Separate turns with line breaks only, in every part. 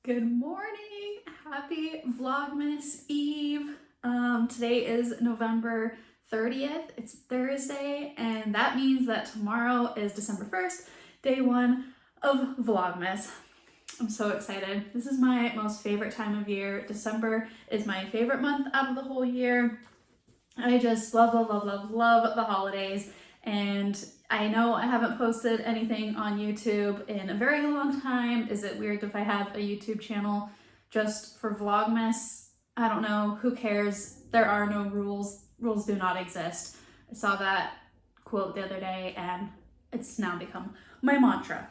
Good morning! Happy Vlogmas Eve! Today is November 30th. It's Thursday, and that means that tomorrow is December 1st, day one of Vlogmas. I'm so excited. This is my most favorite time of year. December is my favorite month out of the whole year. I just love the holidays, and I know I haven't posted anything on YouTube in a very long time. Is it weird if I have a YouTube channel just for Vlogmas? I don't know. Who cares? There are no rules. Rules do not exist. I saw that quote the other day, and it's now become my mantra.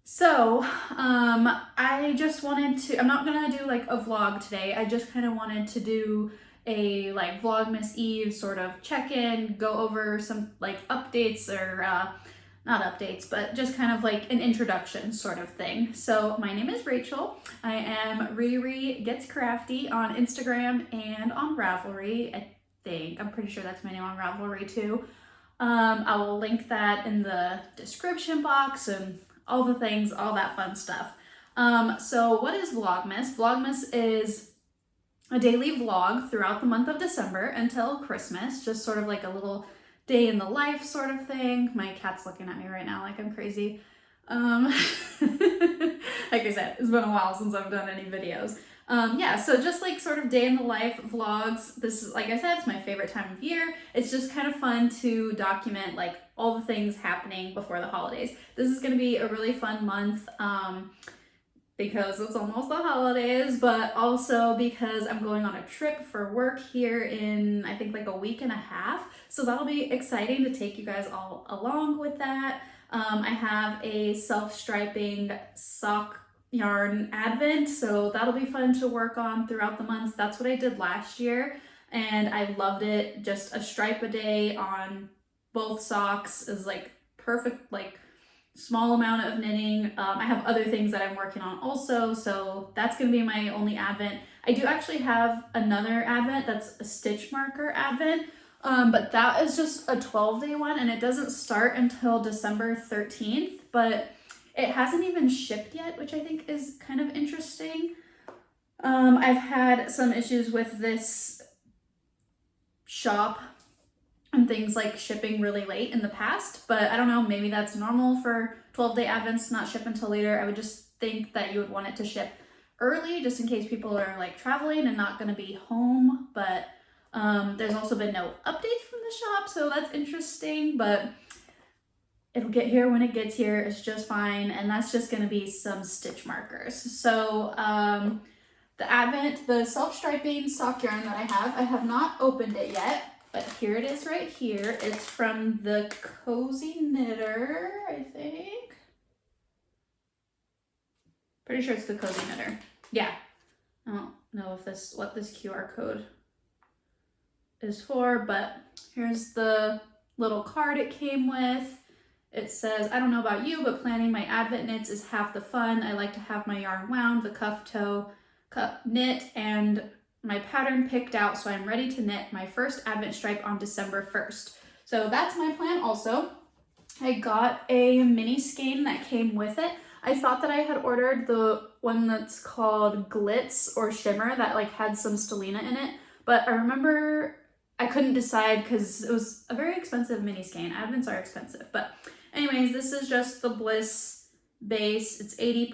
So, I just wanted to, I'm not gonna do like a vlog today. I just kind of wanted to do a like Vlogmas Eve sort of check-in, go over some like updates or not updates, but just kind of like an introduction sort of thing. So my name is Rachel. I am Riri Gets Crafty on Instagram and on Ravelry. I'm pretty sure that's my name on Ravelry too. I will link that in the description box and all the things, all that fun stuff. So what is Vlogmas? Vlogmas is a daily vlog throughout the month of December until Christmas, just sort of like a little day in the life sort of thing. My cat's looking at me right now like I'm crazy. Like I said, it's been a while since I've done any videos. Yeah, so just like sort of day in the life vlogs. This is, like I said, it's my favorite time of year. It's just kind of fun to document like all the things happening before the holidays. This is going to be a really fun month. Because it's almost the holidays, but also because I'm going on a trip for work here in, I think, like a week and a half. So that'll be exciting to take you guys all along with that. I have a self-striping sock yarn advent, so that'll be fun to work on throughout the month. That's what I did last year, and I loved it. Just a stripe a day on both socks is like perfect, like small amount of knitting. I have other things that I'm working on also, so that's gonna be my only advent. I do actually have another advent that's a stitch marker advent, but that is just a 12-day one, and it doesn't start until December 13th, but it hasn't even shipped yet, which I think is kind of interesting. I've had some issues with this shop and things like shipping really late in the past, but I don't know, maybe that's normal for 12-day advents to not ship until later. I would just think that you would want it to ship early just in case people are like traveling and not going to be home, but there's also been no updates from the shop, so that's interesting, but it'll get here when it gets here. It's just fine, and that's just going to be some stitch markers. So the advent, the self-striping sock yarn that I have not opened it yet. But here it is right here. It's from the Cozy Knitter, I think. Pretty sure it's the Cozy Knitter. Yeah. I don't know if what this QR code is for, but here's the little card it came with. It says, I don't know about you, but planning my advent knits is half the fun. I like to have my yarn wound, the cuff toe, knit, and my pattern picked out, so I'm ready to knit my first advent stripe on December 1st. So that's my plan also. I got a mini skein that came with it. I thought that I had ordered the one that's called Glitz or Shimmer that like had some stellina in it, but I remember I couldn't decide because it was a very expensive mini skein. Advents are expensive, but anyways, this is just the Bliss base. It's 80%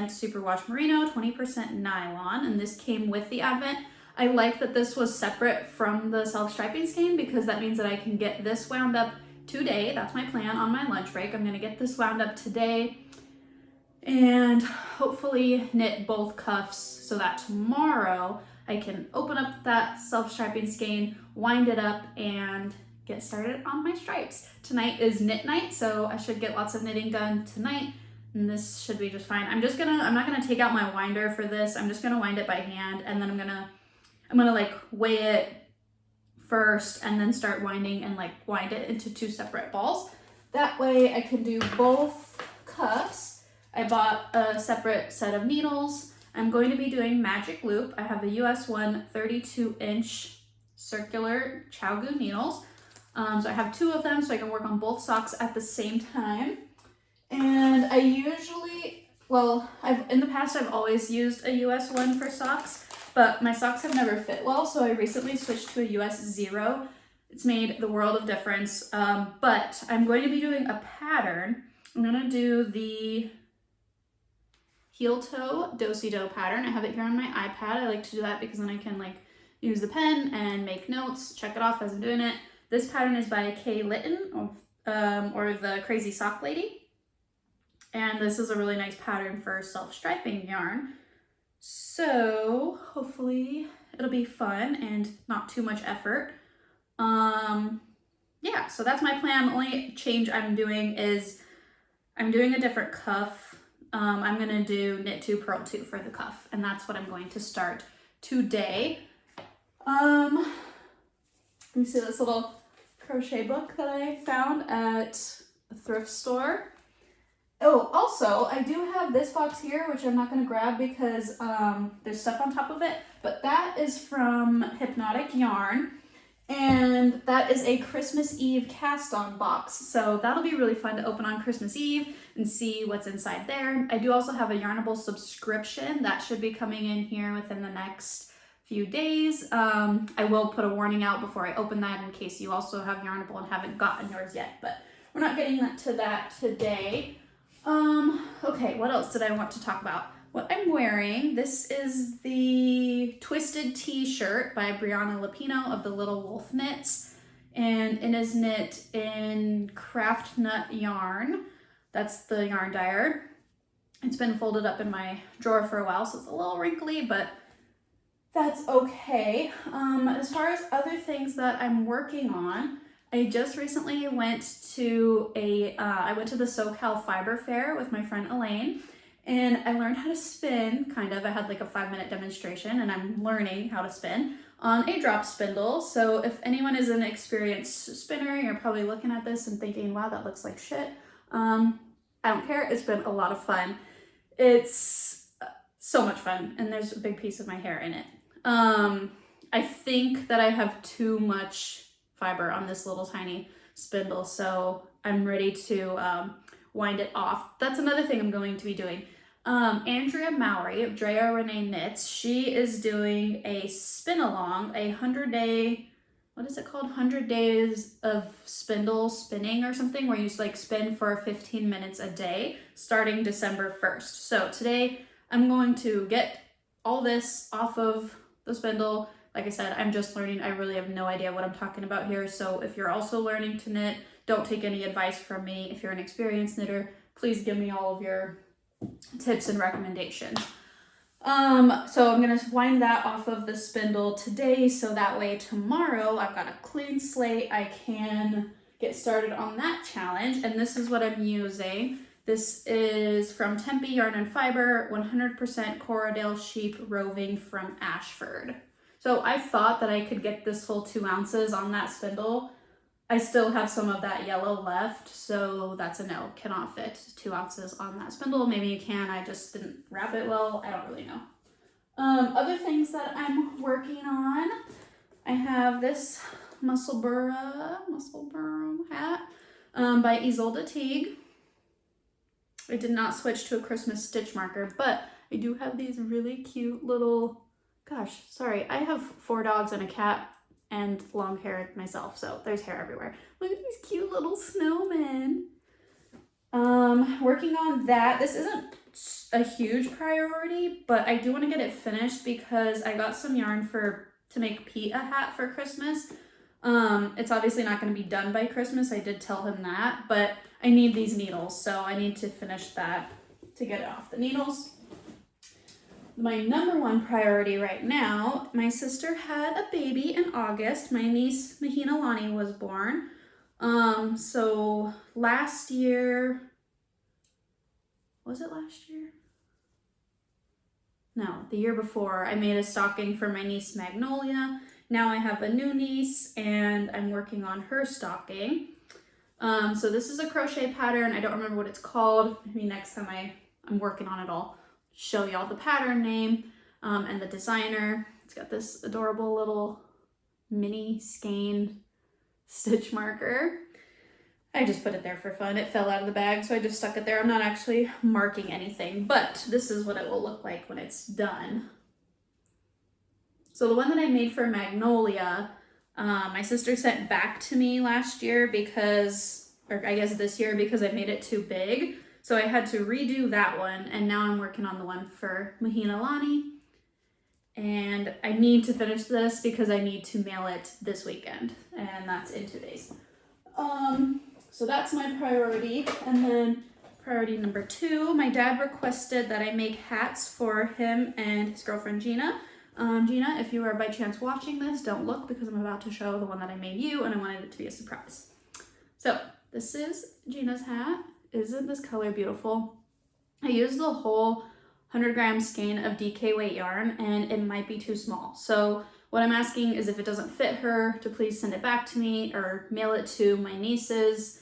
superwash merino, 20% nylon, and this came with the advent. I like that this was separate from the self-striping skein because that means that I can get this wound up today. That's my plan on my lunch break. I'm gonna get this wound up today and hopefully knit both cuffs so that tomorrow I can open up that self-striping skein, wind it up, and get started on my stripes. Tonight is knit night, so I should get lots of knitting done tonight. And this should be just fine. I'm not gonna take out my winder for this. I'm just gonna wind it by hand, and then I'm gonna like weigh it first and then start winding and like wind it into two separate balls. That way I can do both cuffs. I bought a separate set of needles. I'm going to be doing magic loop. I have the US 1 32-inch circular Chowgu needles. So I have two of them so I can work on both socks at the same time. And I usually well, in the past I've always used a US 1 for socks, but my socks have never fit well, so I recently switched to a US 0. It's made the world of difference, but I'm going to be doing a pattern. I'm going to do the heel toe do-si-do pattern. I have it here on my iPad. I like to do that because then I can like use the pen and make notes, check it off as I'm doing it. This pattern is by Kay Litton, or the Crazy Sock Lady. And this is a really nice pattern for self-striping yarn. So hopefully it'll be fun and not too much effort. Yeah, so that's my plan. The only change I'm doing is I'm doing a different cuff. I'm gonna do knit 2, purl 2 for the cuff, and that's what I'm going to start today. Let me see this little crochet book that I found at a thrift store. Oh, also, I do have this box here, which I'm not going to grab because there's stuff on top of it, but that is from Hypnotic Yarn, and that is a Christmas Eve cast-on box, so that'll be really fun to open on Christmas Eve and see what's inside there. I do also have a Yarnable subscription that should be coming in here within the next few days. I will put a warning out before I open that in case you also have Yarnable and haven't gotten yours yet, but we're not getting to that today. Okay, what else did I want to talk about? What I'm wearing, this is the Twisted T-shirt by Brianna Lupino of the Little Wolf Knits, and it is knit in Craft Nut yarn. That's the yarn dyer. It's been folded up in my drawer for a while, so it's a little wrinkly, but that's okay. As far as other things that I'm working on, I just recently went to the SoCal Fiber Fair with my friend Elaine, and I learned how to spin, kind of. I had like a 5-minute demonstration, and I'm learning how to spin on a drop spindle. So if anyone is an experienced spinner, you're probably looking at this and thinking, wow, that looks like shit. I don't care. It's been a lot of fun. It's so much fun, and there's a big piece of my hair in it. I think that I have too much fiber on this little tiny spindle, so I'm ready to wind it off. That's another thing I'm going to be doing. Andrea Mowry of Drea Renee Knits, she is doing a spin along, a 100-day, what is it called? 100 days of spindle spinning or something, where you like spin for 15 minutes a day starting December 1st. So today I'm going to get all this off of the spindle. Like I said, I'm just learning. I really have no idea what I'm talking about here. So if you're also learning to knit, don't take any advice from me. If you're an experienced knitter, please give me all of your tips and recommendations. So I'm gonna wind that off of the spindle today, so that way tomorrow I've got a clean slate. I can get started on that challenge. And this is what I'm using. This is from Tempe Yarn and Fiber, 100% Corriedale sheep roving from Ashford. So I thought that I could get this full 2 ounces on that spindle. I still have some of that yellow left, so that's a no. Cannot fit 2 ounces on that spindle. Maybe you can, I just didn't wrap it well. I don't really know. Other things that I'm working on, I have this Muscle Burrow hat by Isolde Teague. I did not switch to a Christmas stitch marker, but I do have these really cute little, gosh, sorry, I have 4 dogs and a cat and long hair myself, so there's hair everywhere. Look at these cute little snowmen. Working on that. This isn't a huge priority, but I do want to get it finished because I got some yarn to make Pete a hat for Christmas. It's obviously not going to be done by Christmas. I did tell him that, but I need these needles, so I need to finish that to get it off the needles. My number 1 priority right now, my sister had a baby in August. My niece, Mahina Lani, was born. So last year, was it last year? No, the year before, I made a stocking for my niece Magnolia. Now I have a new niece and I'm working on her stocking. So this is a crochet pattern. I don't remember what it's called. Maybe next time I'm working on it, I'll show y'all the pattern name and the designer. It's got this adorable little mini skein stitch marker. I just put it there for fun. It fell out of the bag, so I just stuck it there. I'm not actually marking anything, but this is what it will look like when it's done. So the one that I made for Magnolia, my sister sent back to me last year because, or I guess this year, because I made it too big. So I had to redo that one, and now I'm working on the one for Mahina Lani. And I need to finish this because I need to mail it this weekend, and that's in 2 days. So that's my priority. And then priority number 2, my dad requested that I make hats for him and his girlfriend Gina. Gina, if you are by chance watching this, don't look because I'm about to show the one that I made you, and I wanted it to be a surprise. So this is Gina's hat. Isn't this color beautiful? I used the whole 100-gram skein of DK weight yarn, and it might be too small. So what I'm asking is if it doesn't fit her, to please send it back to me or mail it to my nieces.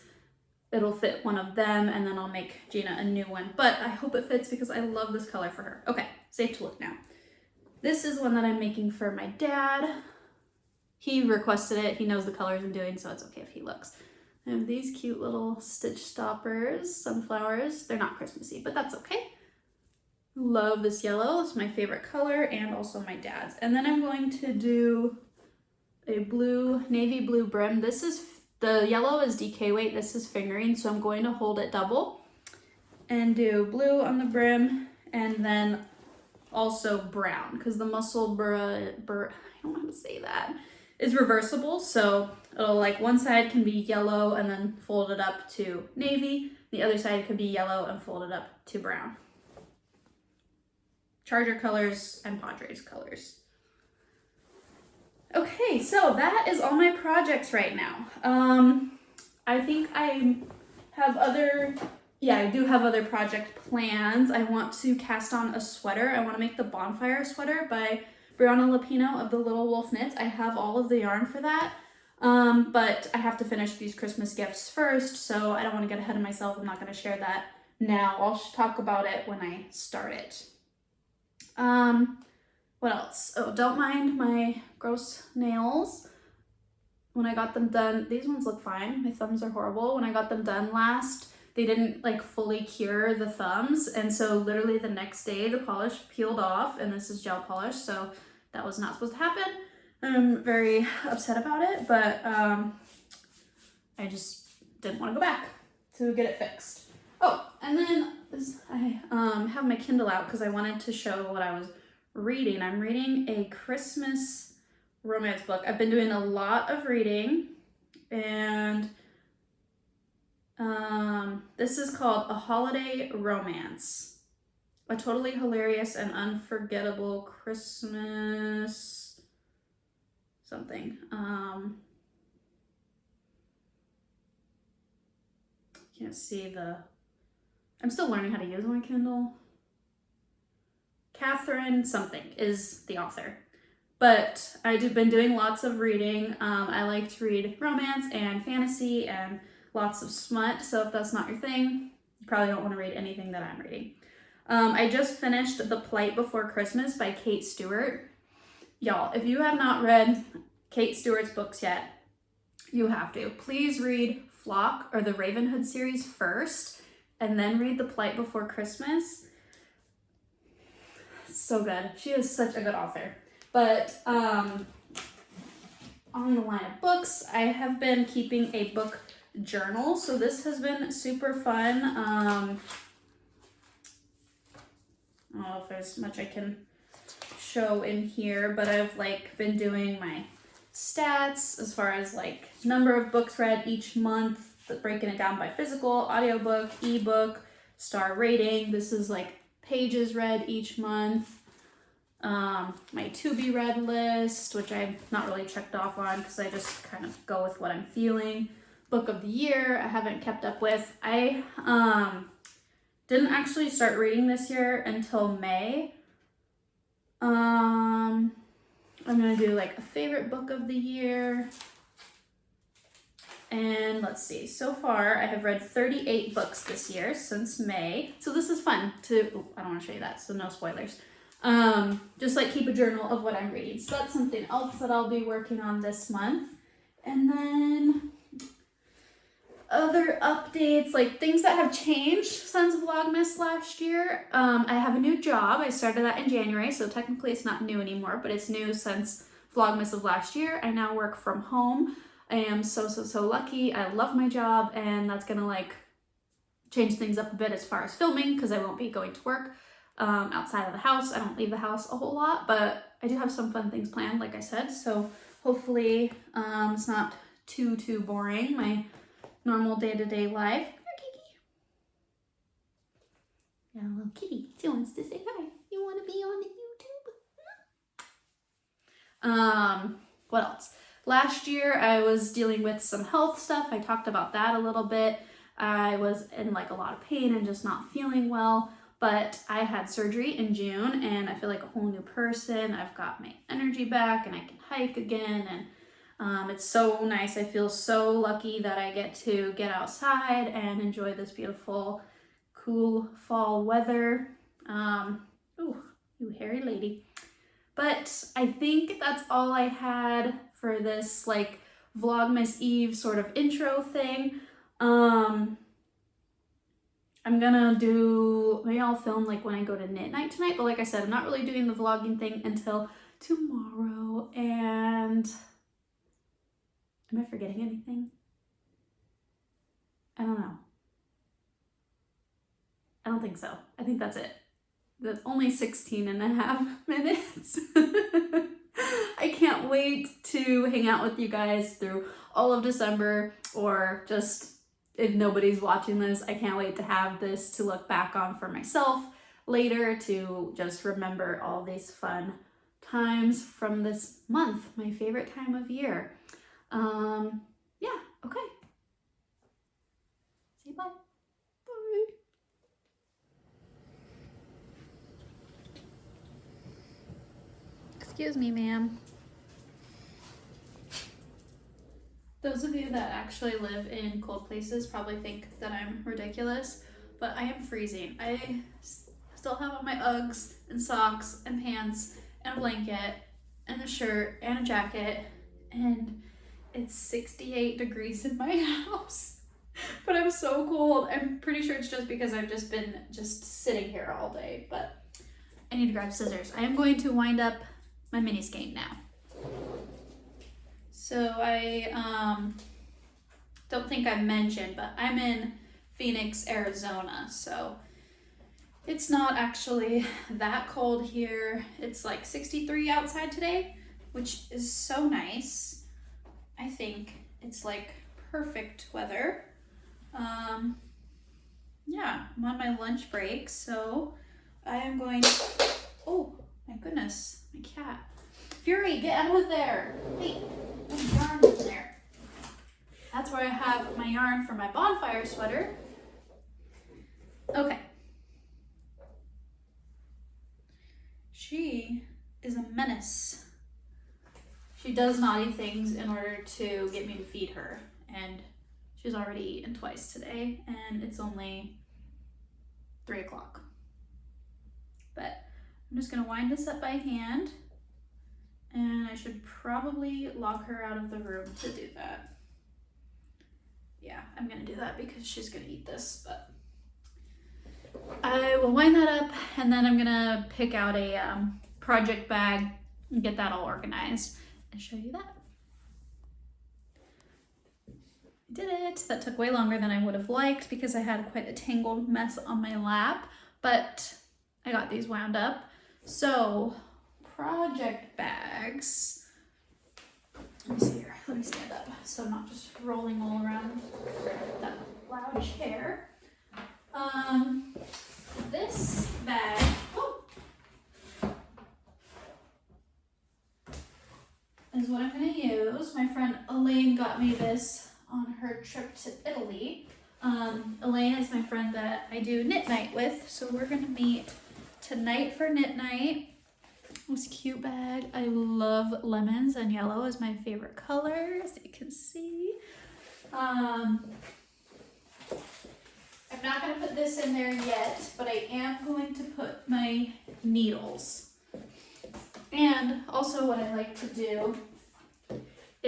It'll fit one of them, and then I'll make Gina a new one. But I hope it fits because I love this color for her. Okay, safe to look now. This is one that I'm making for my dad. He requested it. He knows the colors I'm doing, so it's okay if he looks. I have these cute little stitch stoppers, sunflowers. They're not Christmassy, but that's okay. Love this yellow. It's my favorite color and also my dad's. And then I'm going to do a blue, navy blue brim. This is, the yellow is DK weight. This is fingering, so I'm going to hold it double and do blue on the brim and then also brown because the muscle I don't know how to say that, is reversible. So it'll like one side can be yellow and then fold it up to navy. The other side could be yellow and fold it up to brown. Charger colors and Padres colors. Okay, so that is all my projects right now. I think I have I do have other project plans. I want to cast on a sweater. I want to make the bonfire sweater by Brianna Lapino of the Little Wolf Knits. I have all of the yarn for that, but I have to finish these Christmas gifts first, so I don't want to get ahead of myself. I'm not going to share that now. I'll talk about it when I start it. What else? Oh, don't mind my gross nails. When I got them done, these ones look fine. My thumbs are horrible. When I got them done last, they didn't like fully cure the thumbs, and so literally the next day the polish peeled off, and this is gel polish, so that was not supposed to happen. I'm very upset about it, but I just didn't want to go back to get it fixed. Oh, and then I have my Kindle out because I wanted to show what I was reading. I'm reading a Christmas romance book. I've been doing a lot of reading, and this is called A Holiday Romance. A totally hilarious and unforgettable Christmas something. Can't see I'm still learning how to use my Kindle. Catherine something is the author. But I've been doing lots of reading. I like to read romance and fantasy and lots of smut. So if that's not your thing, you probably don't want to read anything that I'm reading. I just finished The Plight Before Christmas by Kate Stewart. Y'all, if you have not read Kate Stewart's books yet, you have to. Please read Flock or the Ravenhood series first, and then read The Plight Before Christmas. So good. She is such a good author. But on the line of books, I have been keeping a book journal. So this has been super fun. I don't know if there's much I can show in here, but I've like been doing my stats as far as like number of books read each month, breaking it down by physical, audiobook, ebook, star rating. This is like pages read each month. My to be read list, which I've not really checked off on because I just kind of go with what I'm feeling. Book of the year I haven't kept up with. I didn't actually start reading this year until May. I'm gonna do like a favorite book of the year. And let's see, so far I have read 38 books this year since May. So this is fun to, I don't want to show you that, so no spoilers. Just like keep a journal of what I'm reading. So that's something else that I'll be working on this month. And then other updates, like things that have changed since Vlogmas last year. I have a new job. I started that in January, so technically it's not new anymore, but it's new since Vlogmas of last year. I now work from home. I am so lucky. I love my job, and that's gonna like change things up a bit as far as filming, because I won't be going to work outside of the house. I don't leave the house a whole lot, but I do have some fun things planned, like I said, so hopefully it's not too boring, my normal day-to-day life. Come here, Kiki. Got a little kitty. She wants to say hi. You want to be on the YouTube? What else? Last year I was dealing with some health stuff. I talked about that a little bit. I was in like a lot of pain and just not feeling well, but I had surgery in June and I feel like a whole new person. I've got my energy back and I can hike again, and it's so nice. I feel so lucky that I get to get outside and enjoy this beautiful, cool fall weather. Ooh, you hairy lady. But I think that's all I had for this like Vlogmas Eve sort of intro thing. I'm gonna do, maybe I'll film like when I go to knit night tonight, but like I said, I'm not really doing the vlogging thing until tomorrow. And am I forgetting anything? I don't know. I don't think so. I think that's it. That's only 16 and a half minutes. I can't wait to hang out with you guys through all of December, or just if nobody's watching this, I can't wait to have this to look back on for myself later, to just remember all these fun times from this month, my favorite time of year. Yeah, okay. Say bye. Bye. Excuse me, ma'am. Those of you that actually live in cold places probably think that I'm ridiculous, but I am freezing. I still have on my Uggs and socks and pants and a blanket and a shirt and a jacket, and it's 68 degrees in my house. But I'm so cold. I'm pretty sure it's just because I've just been sitting here all day, but I need to grab scissors. I am going to wind up my mini skate now. So I don't think I mentioned, but I'm in Phoenix, Arizona, so it's not actually that cold here. It's like 63 outside today, which is so nice. I think it's like perfect weather. Yeah, I'm on my lunch break, so I am going to, oh my goodness, my cat. Fury, get out of there. Hey, there's yarn in there. That's where I have my yarn for my bonfire sweater. Okay. She is a menace. She does naughty things in order to get me to feed her, and she's already eaten twice today, and it's only 3 o'clock. But I'm just gonna wind this up by hand, and I should probably lock her out of the room to do that. Yeah, I'm gonna do that because she's gonna eat this, but I will wind that up, and then I'm gonna pick out a project bag and get that all organized and show you that. I did it. That took way longer than I would have liked because I had quite a tangled mess on my lap, but I got these wound up. So, project bags. Let me see here. Let me stand up so I'm not just rolling all around that loud chair. This bag, is what I'm gonna use. My friend Elaine got me this on her trip to Italy. Elaine is my friend that I do knit night with, so we're gonna meet tonight for knit night. This cute bag. I love lemons, and yellow is my favorite color, as you can see. I'm not going to put this in there yet, but I am going to put my needles. And also what I like to do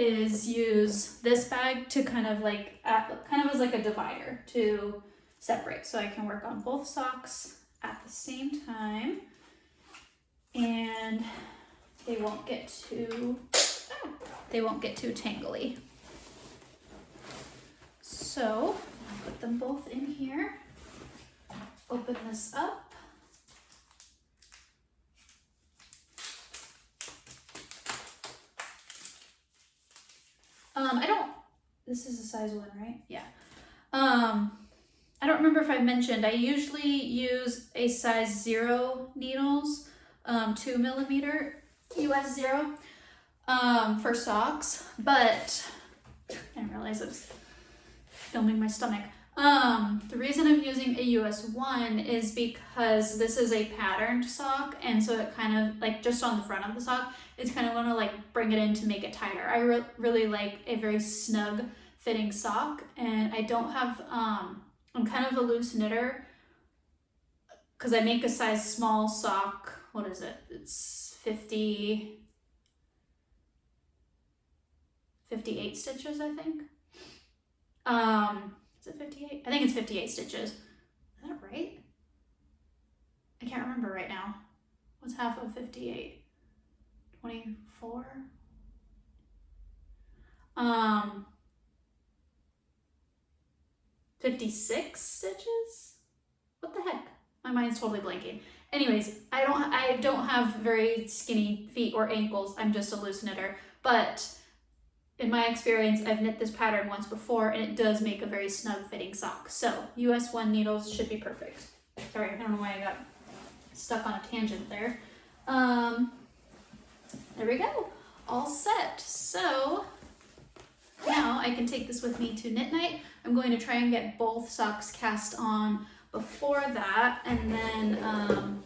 is use this bag to kind of as like a divider to separate, so I can work on both socks at the same time and they won't get too tangly. So I'll put them both in here, open this up. This is a size 1, right? Yeah. I don't remember if I mentioned, I usually use a size 0 needles, 2mm US 0, for socks, but I didn't realize I was filming my stomach. The reason I'm using a US 1 is because this is a patterned sock, and so it kind of like just on the front of the sock, it's kind of want to like bring it in to make it tighter. I really like a very snug fitting sock, and I don't have, I'm kind of a loose knitter because I make a size small sock. What is it? It's 58 stitches, I think. Is it 58? I think it's 58 stitches. Is that right? I can't remember right now. What's half of 58? 24? 56 stitches? What the heck? My mind's totally blanking. Anyways, I don't have very skinny feet or ankles. I'm just a loose knitter, but in my experience, I've knit this pattern once before and it does make a very snug fitting sock. So US 1 needles should be perfect. Sorry, I don't know why I got stuck on a tangent there. There we go, all set. So now I can take this with me to knit night. I'm going to try and get both socks cast on before that, and then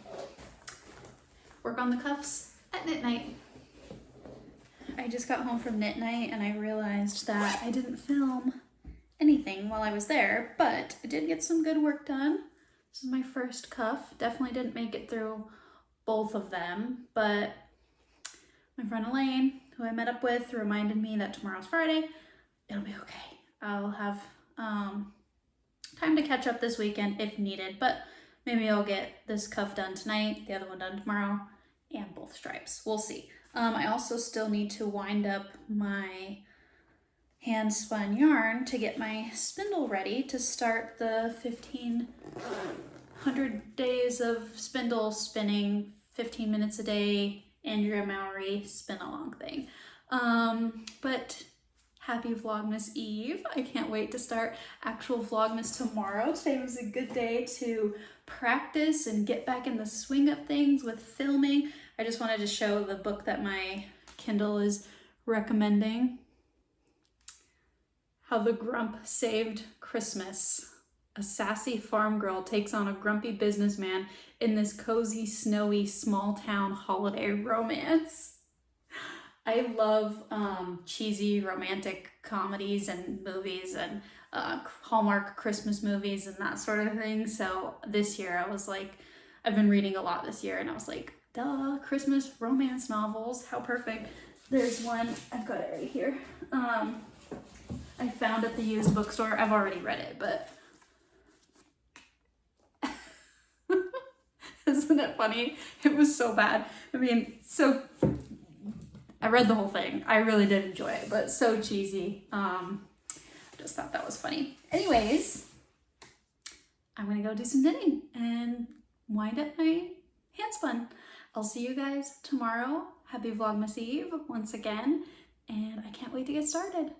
work on the cuffs at knit night. I just got home from knit night and I realized that I didn't film anything while I was there, but I did get some good work done. This is my first cuff. Definitely didn't make it through both of them, but my friend Elaine, who I met up with, reminded me that tomorrow's Friday. It'll be okay. I'll have time to catch up this weekend if needed, but maybe I'll get this cuff done tonight, the other one done tomorrow, and both stripes. We'll see. I also still need to wind up my hand spun yarn to get my spindle ready to start the 1500 days of spindle spinning, 15 minutes a day, Andrea Mowry spin along thing. But happy Vlogmas Eve. I can't wait to start actual Vlogmas tomorrow. Today was a good day to practice and get back in the swing of things with filming. I just wanted to show the book that my Kindle is recommending. How the Grump Saved Christmas. A sassy farm girl takes on a grumpy businessman in this cozy, snowy, small town holiday romance. I love cheesy romantic comedies and movies and Hallmark Christmas movies and that sort of thing. So this year I was like, I've been reading a lot this year and I was like, duh, Christmas romance novels, how perfect. There's one, I've got it right here. I found at the used bookstore. I've already read it, but isn't it funny? It was so bad. I mean, so I read the whole thing. I really did enjoy it, but so cheesy. I just thought that was funny. Anyways, I'm gonna go do some knitting and wind up my hand spun. I'll see you guys tomorrow. Happy Vlogmas Eve once again, and I can't wait to get started.